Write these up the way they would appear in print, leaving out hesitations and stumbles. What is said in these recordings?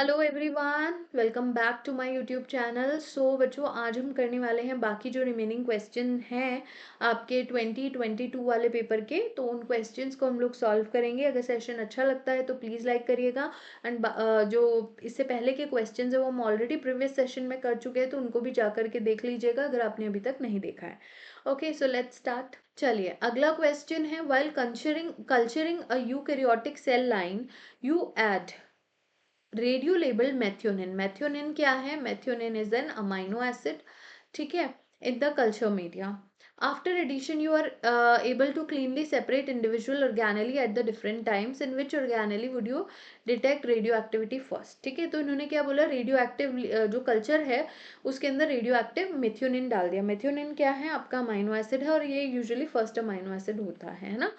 Hello everyone, welcome back to my YouTube channel. So बच्चों, आज हम करने वाले हैं बाकी जो रिमेनिंग क्वेश्चन हैं आपके 2022 वाले पेपर के। तो उन क्वेश्चंस को हम लोग सॉल्व करेंगे। अगर सेशन अच्छा लगता है तो प्लीज़ लाइक करिएगा। एंड जो इससे पहले के क्वेश्चन है वो हम ऑलरेडी प्रीवियस सेशन में कर चुके हैं, तो उनको भी जा करके देख लीजिएगा अगर आपने अभी तक नहीं देखा है। Okay, so let's start. चलिए, अगला क्वेश्चन है, while culturing a eukaryotic cell line you add radio labelled methionine. Methionine क्या है? Methionine is an amino acid, ठीक है, in the culture media. After addition you are able to cleanly separate individual organelle at the different times in which organelle would you detect radioactivity first. ठीक है, तो इन्होंने क्या बोला, radio active जो culture है उसके अंदर रेडियो एक्टिव मेथियोनिन डाल दिया। मेथियोनिन क्या है? आपका अमाइनो एसिड है और ये यूजुअली फर्स्ट अमाइनो एसिड होता है ना।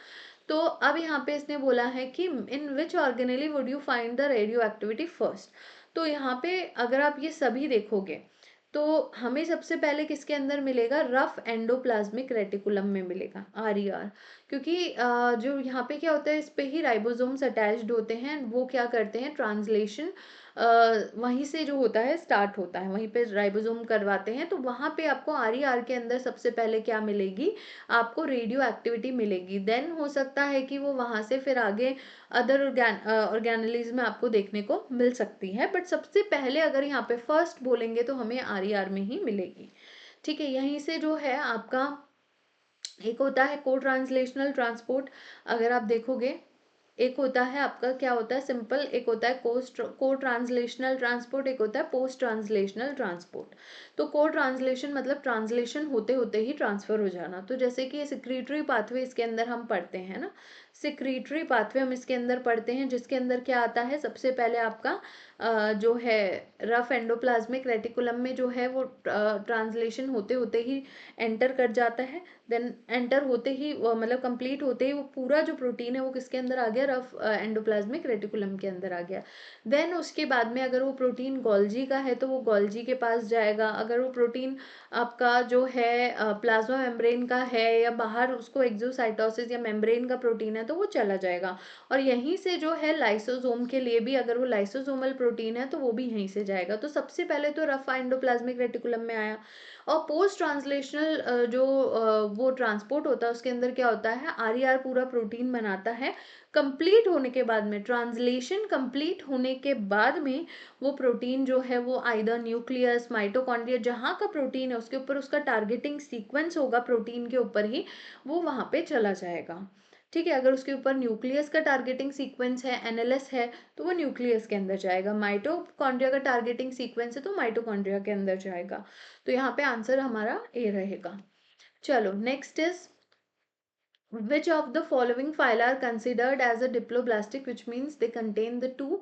तो अब यहाँ पे इसने बोला है कि in which organelle would you find the radioactivity first. तो यहाँ पे अगर आप ये सभी देखोगे तो हमें सबसे पहले किसके अंदर मिलेगा? रफ एंडोप्लाज्मिक रेटिकुलम में मिलेगा, RER। क्योंकि जो यहाँ पे क्या होता है, इस पे ही राइबोसोम्स अटैच्ड होते हैं। वो क्या करते हैं, ट्रांसलेशन वहीं से जो होता है स्टार्ट होता है, वहीं पे राइबोसोम करवाते हैं। तो वहाँ पे आपको RER के अंदर सबसे पहले क्या मिलेगी? आपको रेडियो एक्टिविटी मिलेगी। देन हो सकता है कि वो वहाँ से फिर आगे अदर ऑर्गेनलीज में आपको देखने को मिल सकती है, बट सबसे पहले अगर यहाँ पे फर्स्ट बोलेंगे तो हमें RER में ही मिलेगी। ठीक है, यहीं से जो है आपका एक होता है को ट्रांसलेशनल ट्रांसपोर्ट। अगर आप देखोगे, एक होता है आपका क्या होता है, सिंपल, एक होता है को ट्रांसलेशनल ट्रांसपोर्ट, एक होता है पोस्ट ट्रांसलेशनल ट्रांसपोर्ट। तो को ट्रांसलेशन मतलब ट्रांसलेशन होते होते ही ट्रांसफर हो जाना। तो जैसे कि सिक्रीटरी पाथवे इसके अंदर हम पढ़ते हैं ना, सिक्रीटरी पाथवे हम इसके अंदर पढ़ते हैं, जिसके अंदर क्या आता है, सबसे पहले आपका जो है रफ एंडोप्लाज्मिक रेटिकुलम में जो है वो ट्रांसलेशन होते होते ही एंटर कर जाता है। देन एंटर होते ही मतलब कंप्लीट होते ही वो पूरा जो प्रोटीन है वो किसके अंदर आ गया? रफ एंडोप्लाज्मिक रेटिकुलम के अंदर आ गया। देन उसके बाद में अगर वो प्रोटीन गोल्जी का है तो वो गोल्जी के पास जाएगा। अगर वो प्रोटीन आपका जो है प्लाज्मा मेम्ब्रेन का है या बाहर उसको एक्सोसाइटोसिस या मेम्ब्रेन का प्रोटीन है तो वो चला जाएगा। और यहीं से जो है लाइसोसोम के लिए भी अगर वो लाइसोसोमल प्रोटीन है तो वो भी यहीं से जाएगा। तो सबसे पहले तो रफ एंडोप्लाज्मिक रेटिकुलम में आया। और पोस्ट ट्रांसलेशनल जो वो ट्रांसपोर्ट होता है उसके अंदर क्या होता है, RER पूरा प्रोटीन बनाता है। कंप्लीट होने के बाद में, ट्रांसलेशन कंप्लीट होने के बाद में वो प्रोटीन जो है वो आइदर न्यूक्लियस, माइटोकॉन्ड्रिया, जहाँ का प्रोटीन है उसके ऊपर उसका टारगेटिंग सीक्वेंस होगा प्रोटीन के ऊपर ही, वो वहाँ पे चला जाएगा। ठीक है, अगर उसके ऊपर न्यूक्लियस का टारगेटिंग सीक्वेंस है, NLS है, तो वो न्यूक्लियस के अंदर जाएगा। माइटोकॉन्ड्रिया का टारगेटिंग सीक्वेंस है तो माइटोकॉन्ड्रिया के अंदर जाएगा। तो यहाँ पे आंसर हमारा ए रहेगा। चलो, next is which of the following phyla are considered as a diploblastic, which means they contain the two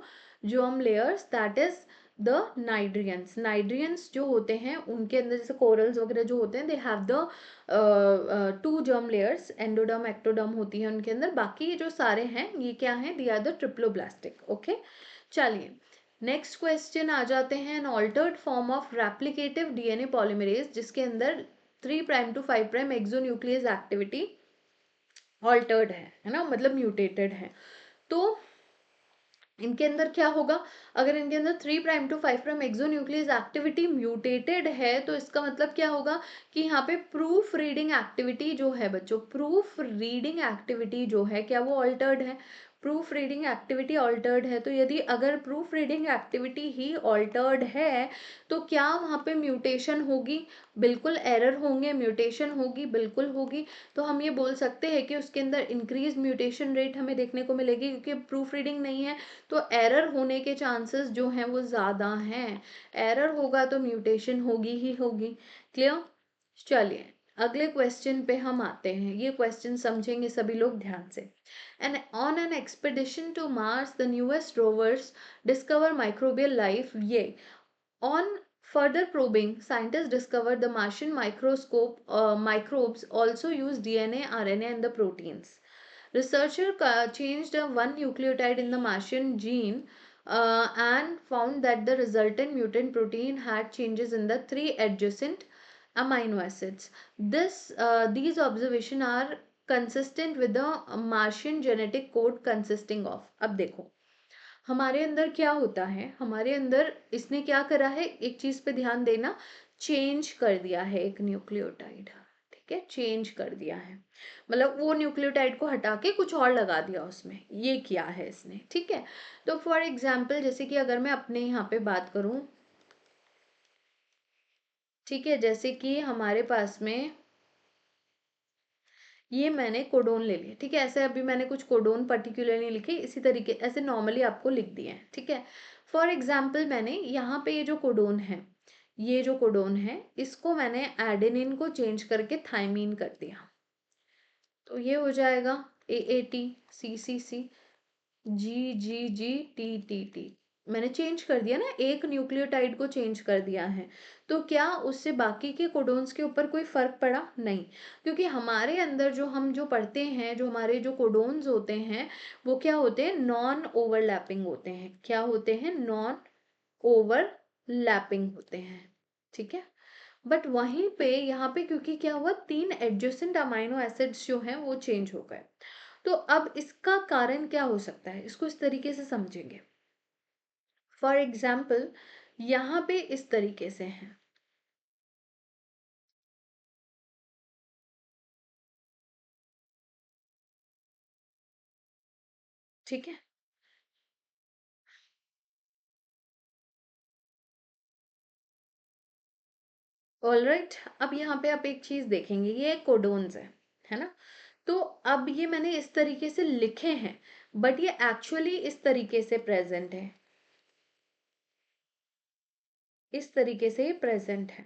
germ layers, that is the nidrians। nidrians जो होते हैं उनके अंदर जैसे corals वगैरह जो होते हैं, they have the two germ layers, endoderm ectoderm होती है उनके अंदर। बाकी जो सारे हैं ये क्या हैं? they are the triploblastic। Okay, चलिए नेक्स्ट क्वेश्चन आ जाते हैं। An altered form of replicative DNA polymerase जिसके अंदर 3' to 5' एक्सोन्यूक्लियस एक्टिविटी ऑल्टर्ड है ना, मतलब म्यूटेटेड है। तो इनके अंदर क्या होगा? अगर इनके अंदर 3' to 5' एक्सोन्यूक्लियस एक्टिविटी म्यूटेटेड है तो इसका मतलब क्या होगा कि यहाँ पे प्रूफ रीडिंग एक्टिविटी जो है बच्चों, प्रूफ रीडिंग एक्टिविटी जो है क्या वो ऑल्टर्ड है? प्रूफ रीडिंग एक्टिविटी ऑल्टर्ड है। तो यदि अगर प्रूफ रीडिंग एक्टिविटी ही ऑल्टर्ड है तो क्या वहाँ पे म्यूटेशन होगी? बिल्कुल एरर होंगे, म्यूटेशन होगी, बिल्कुल होगी। तो हम ये बोल सकते हैं कि उसके अंदर इंक्रीज म्यूटेशन रेट हमें देखने को मिलेगी, क्योंकि प्रूफ रीडिंग नहीं है तो एरर होने के चांसेस जो हैं वो ज़्यादा हैं। एरर होगा तो म्यूटेशन होगी ही होगी। क्लियर? चलिए अगले क्वेश्चन पे हम आते हैं। ये क्वेश्चन समझेंगे सभी लोग ध्यान से। And on an expedition to Mars the newest rovers discover microbial life. ये on further probing, scientists discovered the Martian microbes also use DNA, RNA, and the proteins. Researchers changed one nucleotide in the Martian gene and found that the resultant mutant protein had changes in the three adjacent amino acids. These observations are consistent with the Martian genetic code consisting of. अब देखो, हमारे अंदर क्या होता है, हमारे अंदर इसने क्या करा है, एक चीज पे ध्यान देना, चेंज कर दिया है एक न्यूक्लियोटाइड। ठीक है, चेंज कर दिया है, मतलब वो न्यूक्लियोटाइड को हटा के कुछ और लगा दिया उसमें, ये किया है इसने। ठीक है, तो फॉर एग्जाम्पल जैसे कि अगर मैं अपने यहाँ पे बात करूं, ठीक है, जैसे कि हमारे पास में ये मैंने कोडोन ले लिया। ठीक है, ऐसे अभी मैंने कुछ कोडोन पर्टिकुलरली लिखे, इसी तरीके ऐसे नॉर्मली आपको लिख दिए हैं। ठीक है, फॉर एग्जाम्पल मैंने यहाँ पे ये जो कोडोन है, ये जो कोडोन है, इसको मैंने एडेनिन को चेंज करके थाइमीन कर दिया, तो ये हो जाएगा AAT, CCC, GGG, TTT। मैंने चेंज कर दिया ना, एक न्यूक्लियोटाइड को चेंज कर दिया है, तो क्या उससे बाकी के कोडोन्स के ऊपर कोई फर्क पड़ा? नहीं, क्योंकि हमारे अंदर जो हम जो पढ़ते हैं, जो हमारे जो कोडोन्स होते हैं, वो क्या होते हैं, नॉन ओवरलैपिंग होते हैं। क्या होते हैं? नॉन ओवरलैपिंग होते हैं। ठीक है, बट वहीं पे यहाँ पे क्योंकि क्या हुआ, 3 एडजेसेंट अमाइनो एसिड्स जो हैं वो चेंज हो गए। तो अब इसका कारण क्या हो सकता है, इसको इस तरीके से समझेंगे। फॉर एग्जाम्पल यहाँ पे इस तरीके से है, ठीक है, ऑल राइट। अब यहाँ पे आप एक चीज देखेंगे, ये कोडोन्स है ना, तो अब ये मैंने इस तरीके से लिखे हैं, बट ये एक्चुअली इस तरीके से प्रेजेंट है, इस तरीके से ये प्रेजेंट है।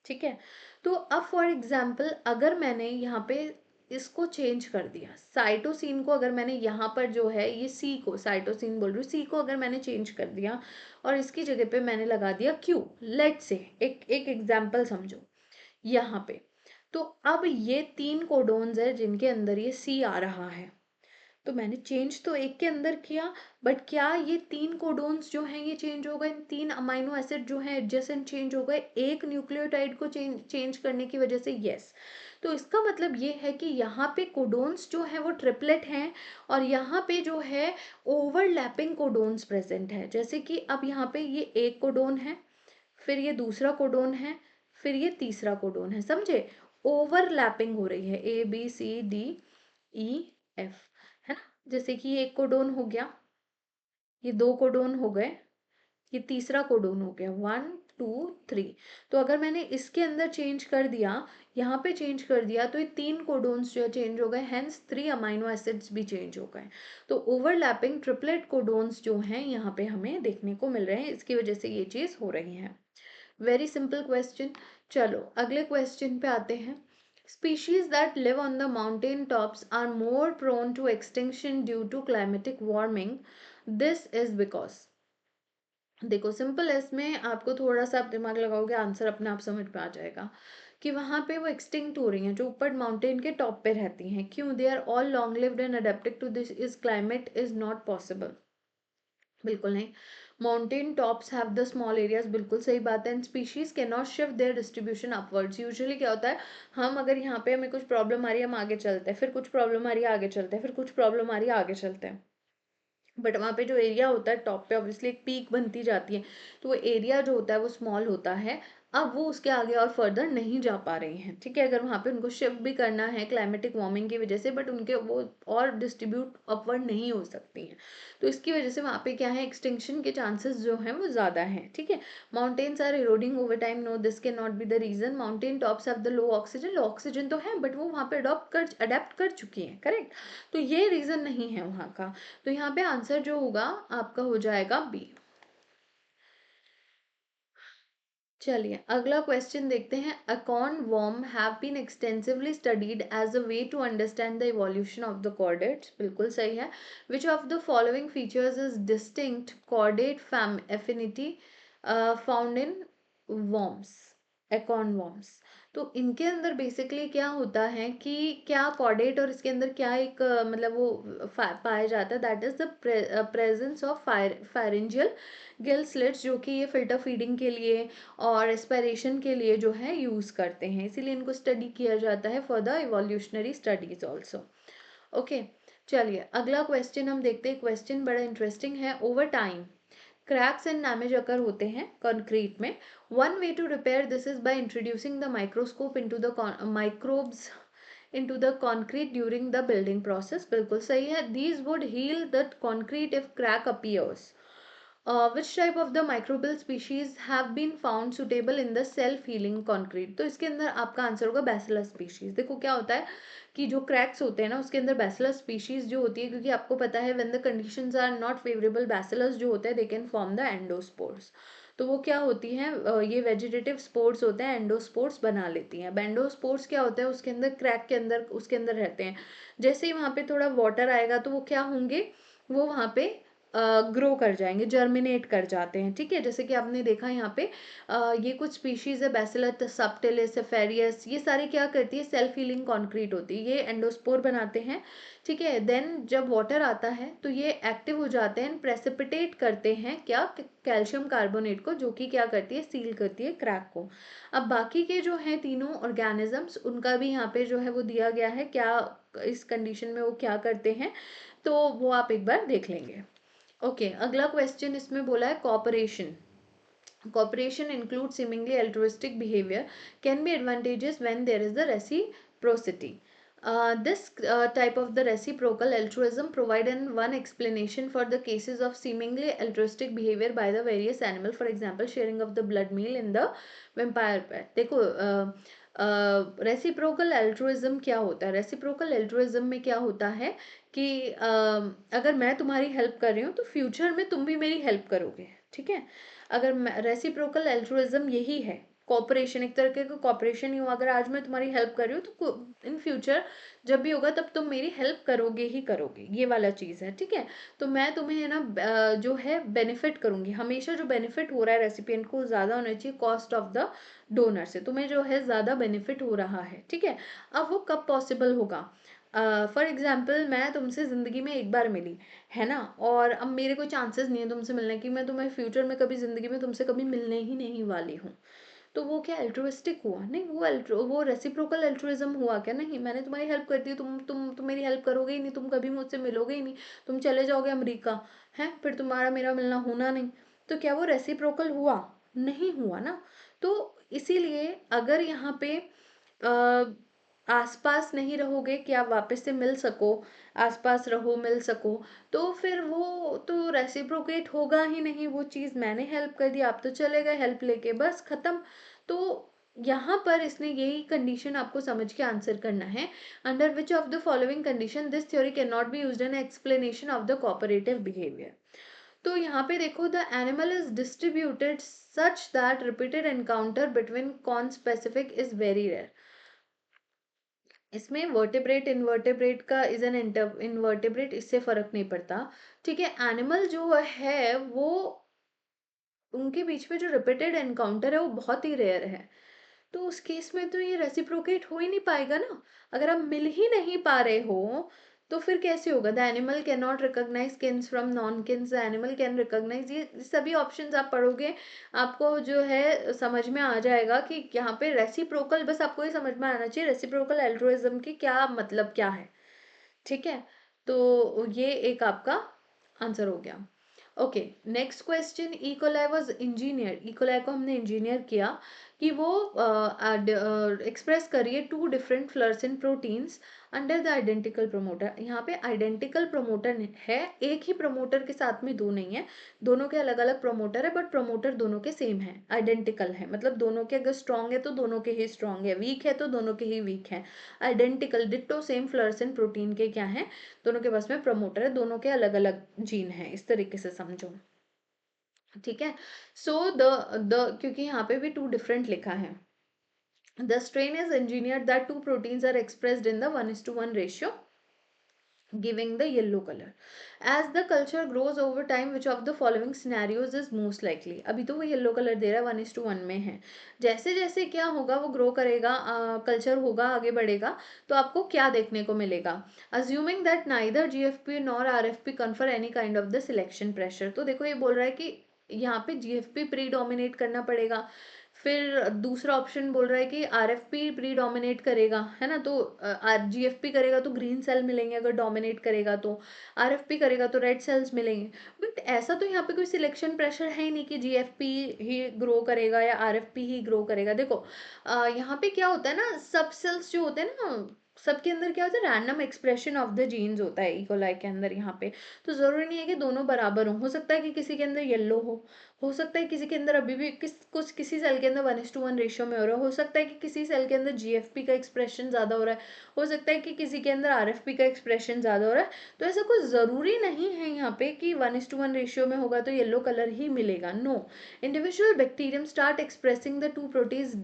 ठीक है, तो अब फॉर एग्जाम्पल अगर मैंने यहाँ पे इसको चेंज कर दिया, साइटोसिन को अगर मैंने यहाँ पर जो है ये सी को, साइटोसिन बोल रही हूँ, सी को अगर मैंने चेंज कर दिया और इसकी जगह पे मैंने लगा दिया क्यू, लेट से एक एक एग्जाम्पल समझो यहाँ पे, तो अब ये 3 कोडोन्स है जिनके अंदर ये सी आ रहा है, तो मैंने चेंज तो एक के अंदर किया, बट क्या ये 3 कोडोन्स जो हैं ये चेंज हो गए, 3 अमाइनो एसिड जो हैं एडजेसेंट चेंज हो गए एक न्यूक्लियोटाइड को चेंज करने की वजह से? यस। तो इसका मतलब ये है कि यहाँ पे कोडोन्स जो है वो ट्रिपलेट हैं, और यहाँ पे जो है ओवरलैपिंग कोडोन्स प्रेजेंट है। जैसे कि अब यहाँ पे ये एक कोडोन है, फिर ये दूसरा कोडोन है, फिर ये तीसरा कोडोन है, समझे? ओवरलैपिंग हो रही है, ABCDEF, है ना। जैसे कि ये एक कोडोन हो गया, ये 2 कोडोन हो गए, ये तीसरा कोडोन हो गया, 1 2 3। तो अगर मैंने इसके अंदर चेंज कर दिया, यहाँ पे चेंज कर दिया, तो ये 3 कोडोन्स जो है चेंज हो गए, हेंस 3 अमाइनो एसिड्स भी चेंज हो गए। तो ओवरलैपिंग ट्रिपलेट कोडोन्स जो हैं यहाँ पे हमें देखने को मिल रहे हैं, इसकी वजह से ये चीज़ हो रही है। Very simple question. चलो अगले क्वेश्चन पे आते हैं। Species that live on the mountain tops are more prone to extinction due to climatic warming. This is because, देखो सिंपल है, इसमें आपको थोड़ा सा आप दिमाग लगाओगे आंसर अपने आप समझ में आ जाएगा कि वहां पे वो एक्सटिंक्ट हो रही हैं जो ऊपर माउंटेन के टॉप पे रहती हैं। क्यों? They are all long lived and adapted to this is climate is not possible. बिल्कुल नहीं। Mountain tops have the small areas, बिल्कुल सही बात है। And species can not shift their distribution upwards. Usually क्या होता है, हम अगर यहाँ पे हमें कुछ प्रॉब्लम आ रही है हम आगे चलते हैं, फिर कुछ प्रॉब्लम आ रही है आगे चलते हैं, फिर कुछ प्रॉब्लम आ रही है आगे चलते हैं। बट वहाँ पे जो एरिया होता है टॉप पे ऑब्वियसली एक पीक बनती जाती है, तो वो एरिया जो होता है वो स्मॉल होता है। अब वो उसके आगे और फर्दर नहीं जा पा रही हैं। ठीक है, अगर वहाँ पे उनको शिफ्ट भी करना है क्लाइमेटिक वार्मिंग की वजह से, बट उनके वो और डिस्ट्रीब्यूट अपवर्ड नहीं हो सकती हैं, तो इसकी वजह से वहाँ पे क्या है, एक्सटिंक्शन के चांसेस जो हैं वो ज़्यादा हैं। ठीक है, mountains are eroding over time, no this can not be the reason. Mountain tops have the low oxygen, low oxygen तो है बट वो वहाँ पे अडेप्ट कर चुकी हैं, करेक्ट। तो ये रीजन नहीं है वहाँ का, तो यहाँ पे आंसर जो होगा आपका हो जाएगा बी। चलिए अगला क्वेश्चन देखते हैं। Acorn worm have been extensively studied as a way to understand the evolution of the chordates, बिल्कुल सही है। Which of the following features is distinct chordate fam affinity found in worms, acorn worms? तो इनके अंदर basically क्या होता है कि क्या कॉर्डेट और इसके अंदर क्या एक मतलब वो पाया जाता है, that is the presence of pharyngeal gill slits, जो कि ये फिल्टर फीडिंग के लिए और एस्पिरेशन के लिए जो है यूज़ करते हैं, इसीलिए इनको स्टडी किया जाता है for the evolutionary studies also. Okay, चलिए अगला क्वेश्चन हम देखते हैं। क्वेश्चन बड़ा इंटरेस्टिंग है। Over time cracks and damage occur होते हैं कंक्रीट में। One way to repair this is by introducing the microscope into the microbes into the concrete during the building process। बिल्कुल सही है। These would heal the concrete if crack appears। Which type of the microbial species have been found suitable in the self healing concrete? तो इसके अंदर आपका answer होगा bacillus species. देखो क्या होता है कि जो क्रैक्स होते हैं ना उसके अंदर बैसिलस स्पीशीज जो होती है, क्योंकि आपको पता है when the conditions are not favourable bacillus जो होते हैं they can form the endospores. तो वो क्या होती हैं, ये वेजिटेटिव स्पोर्स होते हैं, एंडोस्पोर्स बना लेती हैं। एंडोस्पोर्स क्या होता है, उसके अंदर क्रैक के अंदर उसके अंदर रहते हैं। जैसे ही वहाँ पे थोड़ा वाटर आएगा तो वो क्या होंगे, वो वहाँ पे ग्रो कर जाएंगे, जर्मिनेट कर जाते हैं। ठीक है, जैसे कि आपने देखा यहाँ पे ये कुछ स्पीशीज है बैसिलस सबटिलिस सेफेरियस, ये सारी क्या करती है, सेल्फ हीलिंग कॉन्क्रीट होती है, ये एंडोस्पोर बनाते हैं। ठीक है, देन जब वाटर आता है तो ये एक्टिव हो जाते हैं, प्रेसिपिटेट करते हैं क्या, कैल्शियम कार्बोनेट को, जो कि क्या करती है, सील करती है क्रैक को। अब बाकी के जो हैं तीनों ऑर्गेनिजम्स, उनका भी यहाँ पे जो है वो दिया गया है, क्या इस कंडीशन में वो क्या करते हैं, तो वो आप एक बार देख लेंगे। ओके, अगला क्वेश्चन इसमें बोला है corporation. Cooperation includes seemingly altruistic behavior can be advantageous when there is the reciprocity. This type of the reciprocal altruism provide an one explanation for the cases of seemingly altruistic behavior by the various animal, for example sharing of the blood meal in the vampire pet। देखो reciprocal altruism क्या होता है, reciprocal altruism में क्या होता है कि अगर मैं तुम्हारी हेल्प कर रही हूँ तो फ्यूचर में तुम भी मेरी हेल्प करोगे। ठीक है, अगर रेसिप्रोकल एल्ट्रुइज्म यही है, कॉपरेशन एक तरह का कॉपरेशन ही हुआ। अगर आज मैं तुम्हारी हेल्प कर रही हूँ तो इन फ्यूचर जब भी होगा तब तुम मेरी हेल्प करोगे ही करोगे, ये वाला चीज़ है। ठीक है, तो मैं तुम्हें है ना जो है बेनिफिट करूंगी, हमेशा जो बेनिफिट हो रहा है रेसिपिएंट को ज़्यादा होना चाहिए कॉस्ट ऑफ द डोनर से, तुम्हें जो है ज़्यादा बेनिफिट हो रहा है। ठीक है, अब वो कब पॉसिबल होगा, फॉर एग्जाम्पल मैं तुमसे ज़िंदगी में एक बार मिली है ना, और अब मेरे कोई चांसेस नहीं है तुमसे मिलने की, मैं तुम्हें फ्यूचर में कभी ज़िंदगी में तुमसे कभी मिलने ही नहीं वाली हूँ, तो वो क्या एल्ट्रुइस्टिक हुआ? नहीं, वो रेसिप्रोकल एल्ट्रुइज्म हुआ क्या? नहीं, मैंने तुम्हारी हेल्प कर दी, तुम मेरी हेल्प करोगे ही नहीं, तुम कभी मुझसे मिलोगे ही नहीं, तुम चले जाओगे अमेरिका, है, फिर तुम्हारा मेरा मिलना होना नहीं, तो क्या वो रेसिप्रोकल हुआ? नहीं हुआ ना। तो इसीलिए अगर यहाँ पे आसपास नहीं रहोगे कि आप वापस से मिल सको, आसपास रहो मिल सको, तो फिर वो तो रेसिप्रोकेट होगा ही नहीं। वो चीज़ मैंने हेल्प कर दी, आप तो चले गए हेल्प लेके, बस खत्म। तो यहाँ पर इसने यही कंडीशन आपको समझ के आंसर करना है। Under which of the following condition this theory can not be used in explanation of the cooperative behaviour. तो यहाँ पे देखो, the animal is distributed such that repeated encounter between conspecific is very rare. इसमें vertebrate invertebrate का is N इनवर्टेब्रेट, इससे फर्क नहीं पड़ता। ठीक है, एनिमल जो है वो उनके बीच में जो रिपीटेड एनकाउंटर है वो बहुत ही रेयर है, तो उस केस में तो ये रेसिप्रोकेट हो ही नहीं पाएगा ना। अगर आप मिल ही नहीं पा रहे हो तो फिर कैसे होगा? The animal can not recognise kins from non kins, the animal can recognise, ये सभी ऑप्शंस आप पढ़ोगे आपको जो है समझ में आ जाएगा कि यहाँ पे रेसिप्रोकल, बस आपको ये समझ में आना चाहिए रेसिप्रोकल एल्ट्रुइज्म की क्या मतलब क्या है। ठीक है, तो ये एक आपका आंसर हो गया। Okay, next question, E coli was engineer, E coli को हमने इंजीनियर किया कि वो एक्सप्रेस करिए two different fluorescent proteins under the identical promoter. यहाँ पे आइडेंटिकल प्रमोटर है, एक ही प्रमोटर के साथ में दो नहीं है, दोनों के अलग अलग प्रमोटर है, बट प्रमोटर दोनों के सेम है, आइडेंटिकल है, मतलब दोनों के अगर स्ट्रॉन्ग है तो दोनों के ही स्ट्रॉन्ग है, वीक है तो दोनों के ही वीक है। Identical ditto same fluorescent protein के क्या है, दोनों के पास में प्रमोटर है, दोनों के अलग अलग जीन है, इस तरीके से समझो। ठीक है, सो द क्योंकि यहाँ पे भी टू डिफरेंट लिखा है, the strain is engineered that two proteins are expressed in the 1:1 ratio giving the yellow color as the culture grows over time, which of the following scenarios is most likely। अभी तो वो yellow colour दे रहा है 1:1 में है, जैसे जैसे क्या होगा वो ग्रो करेगा, कल्चर होगा आगे बढ़ेगा, तो आपको क्या देखने को मिलेगा? assuming that neither GFP nor RFP confer any kind of the selection pressure। तो देखो ये बोल रहा है कि यहाँ पे GFP प्रीडोमिनेट करना पड़ेगा, फिर दूसरा ऑप्शन बोल रहा है कि आरएफपी प्रीडोमिनेट करेगा, है ना, तो जीएफपी करेगा तो ग्रीन सेल मिलेंगे, अगर डोमिनेट करेगा तो आरएफपी करेगा तो रेड सेल्स मिलेंगे। बट ऐसा तो यहाँ पे कोई सिलेक्शन प्रेशर है ही नहीं कि जीएफपी ही ग्रो करेगा या आरएफपी ही ग्रो करेगा। देखो यहाँ पे क्या होता है ना, सब सेल्स जो होते हैं ना, सबके अंदर क्या होता है, random expression of the genes होता है इकोलाई के अंदर यहाँ पे। तो ज़रूरी नहीं है कि दोनों बराबर हो सकता है कि किसी के अंदर येलो हो सकता है किसी के अंदर अभी भी किसी सेल के अंदर 1:1 रेशियो में हो रहा है, हो सकता है कि किसी सेल के अंदर जीएफपी का एक्सप्रेशन ज़्यादा हो रहा है, हो सकता है कि किसी के अंदर आरएफपी का एक्सप्रेशन ज़्यादा हो रहा है। तो ऐसा कुछ ज़रूरी नहीं है यहाँ पे कि 1:1 रेशियो में होगा तो येलो कलर ही मिलेगा, no. Individual bacterium start expressing the two proteases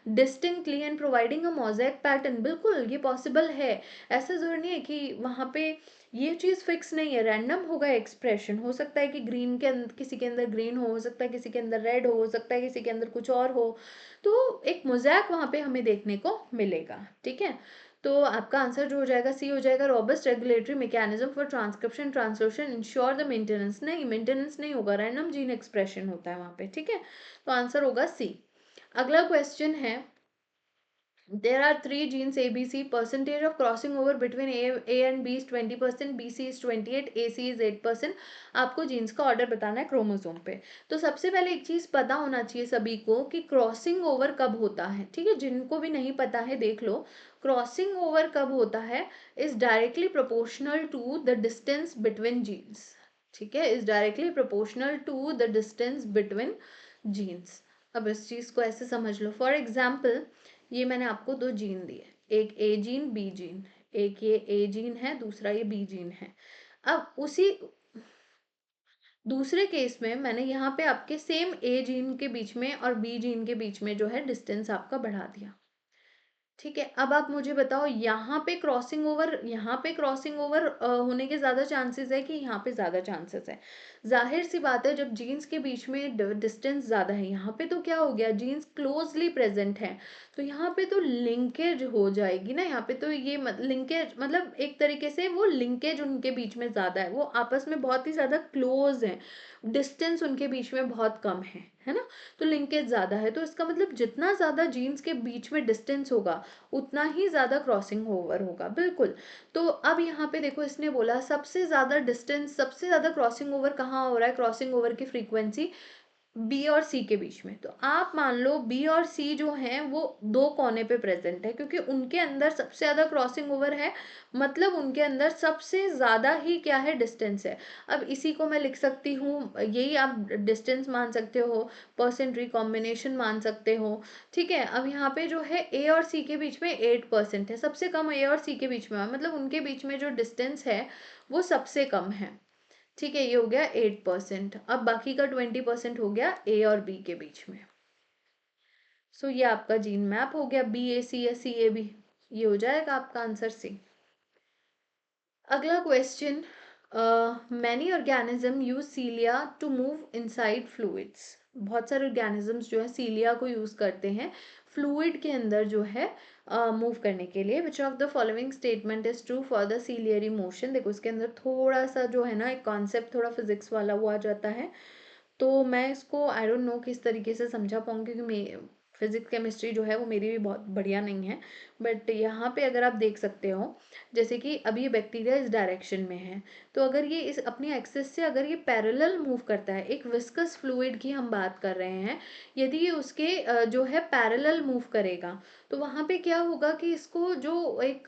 distinctly and providing a mosaic pattern, बिल्कुल ये पॉसिबल है। ऐसा ज़रूरी नहीं है कि वहाँ पे ये चीज़ फिक्स नहीं है, रैंडम होगा एक्सप्रेशन, हो सकता है कि ग्रीन के अंदर किसी के अंदर ग्रीन हो सकता है किसी के अंदर रेड हो सकता है किसी के अंदर कुछ और हो। तो एक मोज़ेक वहाँ पे हमें देखने को मिलेगा, ठीक है। तो आपका आंसर जो हो जाएगा सी हो जाएगा, robust regulatory mechanism for transcription translation ensure the maintenance, नहीं मेंटेनेंस नहीं होगा, रैंडम जीन एक्सप्रेशन होता है वहाँ पे, ठीक है। तो आंसर होगा सी। अगला क्वेश्चन है, there are three genes ABC, percentage of crossing over between A and B is 20%, BC is 28, AC is 8%। आपको जीन्स का ऑर्डर बताना है क्रोमोसोम पे। तो सबसे पहले एक चीज पता होना चाहिए सभी को कि क्रॉसिंग ओवर कब होता है, ठीक है, जिनको भी नहीं पता है देख लो। क्रॉसिंग ओवर कब होता है, is directly proportional to the distance between genes, ठीक है, is directly proportional to the distance between genes. अब इस चीज को ऐसे समझ लो, फॉर एग्जाम्पल ये मैंने आपको दो जीन दिए, एक ए जीन बी जीन, एक ये ए जीन है दूसरा ये बी जीन है। अब उसी दूसरे केस में मैंने यहाँ पे आपके सेम ए जीन के बीच में और बी जीन के बीच में जो है डिस्टेंस आपका बढ़ा दिया, ठीक है। अब आप मुझे बताओ यहाँ पे क्रॉसिंग ओवर होने के ज़्यादा चांसेस है कि यहाँ पे ज़्यादा चांसेस है। जाहिर सी बात है, जब जीन्स के बीच में डिस्टेंस ज़्यादा है, यहाँ पे तो क्या हो गया, जीन्स क्लोजली प्रेजेंट है, तो यहाँ पे तो लिंकेज हो जाएगी ना, यहाँ पे तो ये लिंकेज मतलब एक तरीके से वो लिंकेज उनके बीच में ज़्यादा है, वो आपस में बहुत ही ज़्यादा क्लोज है, डिस्टेंस उनके बीच में बहुत कम है ना। तो लिंकेज ज़्यादा है, तो इसका मतलब जितना ज़्यादा जीन्स के बीच में डिस्टेंस होगा उतना ही ज़्यादा क्रॉसिंग ओवर होगा, बिल्कुल। तो अब यहाँ पे देखो इसने बोला सबसे ज़्यादा डिस्टेंस, सबसे ज़्यादा क्रॉसिंग ओवर कहाँ हो रहा है, क्रॉसिंग ओवर की फ्रीक्वेंसी बी और सी के बीच में। तो आप मान लो बी और सी जो हैं वो दो कोने पे प्रेजेंट है, क्योंकि उनके अंदर सबसे ज़्यादा क्रॉसिंग ओवर है, मतलब उनके अंदर सबसे ज़्यादा ही क्या है, डिस्टेंस है। अब इसी को मैं लिख सकती हूँ, यही आप डिस्टेंस मान सकते हो, परसेंट रिकॉम्बिनेशन मान सकते हो, ठीक है। अब यहाँ पे जो है ए और सी के बीच में 8% है, सबसे कम ए और सी के बीच में है, मतलब उनके बीच में जो डिस्टेंस है वो सबसे कम है, ठीक है। ये हो गया 8%। अब बाकी का 20% हो गया ए और बी के बीच में। सो ये आपका जीन मैप हो गया, बी ए सी या सी ए बी, ये हो जाएगा आपका आंसर सी। अगला question, many organism use cilia to move inside fluids, बहुत सारे ऑर्गेनिजम्स जो है सीलिया को यूज करते हैं फ्लूइड के अंदर जो है मूव करने के लिए। विच of the following statement is true for the ciliary motion. देखो इसके अंदर थोड़ा सा जो है ना एक कॉन्सेप्ट थोड़ा फिजिक्स वाला वो आ जाता है, तो मैं इसको आई डोंट नो किस तरीके से समझा पाऊंगी, क्योंकि मैं फिजिक्स केमिस्ट्री जो है वो मेरी भी बहुत बढ़िया नहीं है। बट यहाँ पे अगर आप देख सकते हो, जैसे कि अभी ये बैक्टीरिया इस डायरेक्शन में है, तो अगर ये इस अपनी एक्सिस से अगर ये पैरेलल मूव करता है, एक विस्कस फ्लूइड की हम बात कर रहे हैं, यदि ये उसके जो है पैरेलल मूव करेगा, तो वहाँ पे क्या होगा कि इसको जो एक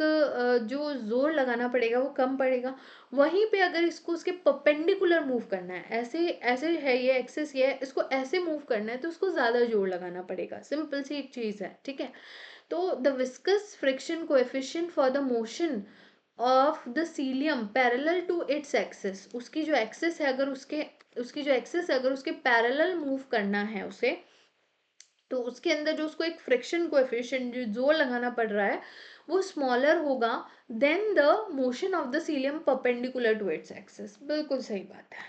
जो जोर लगाना पड़ेगा वो कम पड़ेगा। वहीं पे अगर इसको उसके परपेंडिकुलर मूव करना है, ऐसे ऐसे है ये एक्सिस, ये है, इसको ऐसे मूव करना है, तो उसको ज़्यादा जोर लगाना पड़ेगा, सिंपल सी एक चीज़ है, ठीक है। तो the viscous friction coefficient for the motion of the cilium parallel to its axis, उसकी जो एक्सिस है अगर उसकी जो एक्सिस है अगर उसके पैरेलल मूव करना है उसे, तो उसके अंदर जो उसको एक फ्रिक्शन कोएफिशिएंट जो जोर लगाना पड़ रहा है वो स्मॉलर होगा than the motion of the cilium perpendicular to its axis. बिल्कुल सही बात है,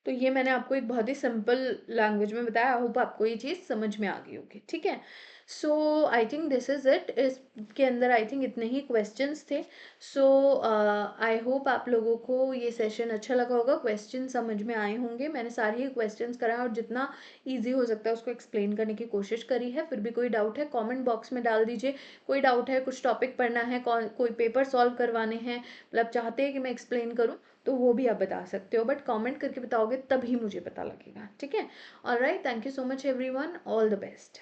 तो ये मैंने आपको एक बहुत ही सिंपल लैंग्वेज में बताया। आई होप आपको ये चीज़ समझ में आ गई होगी, ठीक है। So I think this is it. इसके अंदर आई थिंक इतने ही क्वेश्चंस थे। सो आई होप आप लोगों को ये सेशन अच्छा लगा होगा, क्वेश्चन समझ में आए होंगे। मैंने सारे ही क्वेश्चंस करा और जितना ईजी हो सकता है उसको एक्सप्लेन करने की कोशिश करी है। फिर भी कोई डाउट है कॉमेंट बॉक्स में डाल दीजिए। कोई डाउट है, कुछ टॉपिक पढ़ना है, कोई पेपर सॉल्व करवाने हैं, मतलब चाहते हैं कि मैं एक्सप्लेन करूँ, तो वो भी आप बता सकते हो, बट कमेंट करके बताओगे तभी मुझे पता लगेगा, ठीक है। Alright, thank you so much everyone, all the best.